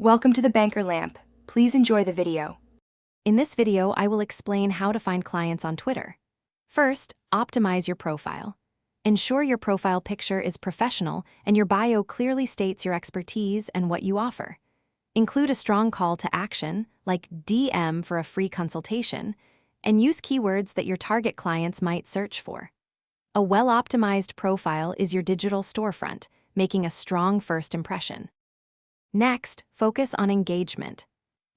Welcome to the Banker Lamp. Please enjoy the video. In this video, I will explain how to find clients on Twitter. First, optimize your profile. Ensure your profile picture is professional and your bio clearly states your expertise and what you offer. Include a strong call to action, like DM for a free consultation, and use keywords that your target clients might search for. A well-optimized profile is your digital storefront, making a strong first impression. Next, focus on engagement.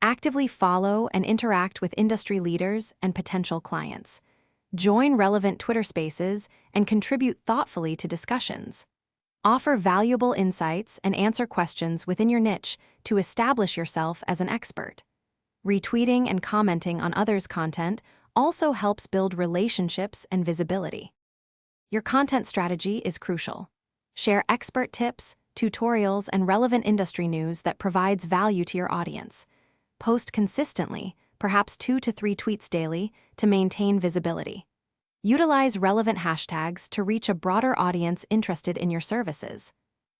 Actively follow and interact with industry leaders and potential clients. Join relevant Twitter spaces and contribute thoughtfully to discussions. Offer valuable insights and answer questions within your niche to establish yourself as an expert. Retweeting and commenting on others' content also helps build relationships and visibility. Your content strategy is crucial. Share expert tips, tutorials, and relevant industry news that provides value to your audience. Post consistently, perhaps 2 to 3 tweets daily, to maintain visibility. Utilize relevant hashtags to reach a broader audience interested in your services.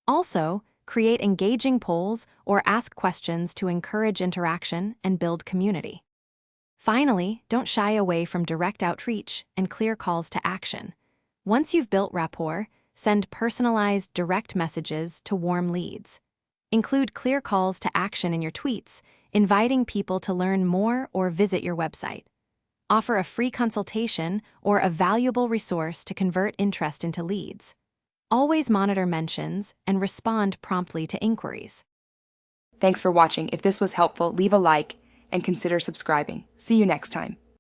Also, create engaging polls or ask questions to encourage interaction and build community. Finally, don't shy away from direct outreach and clear calls to action. Once you've built rapport, send personalized direct messages to warm leads. Include clear calls to action in your tweets, inviting people to learn more or visit your website. Offer a free consultation or a valuable resource to convert interest into leads. Always monitor mentions and respond promptly to inquiries. Thanks for watching. If this was helpful, leave a like and consider subscribing. See you next time.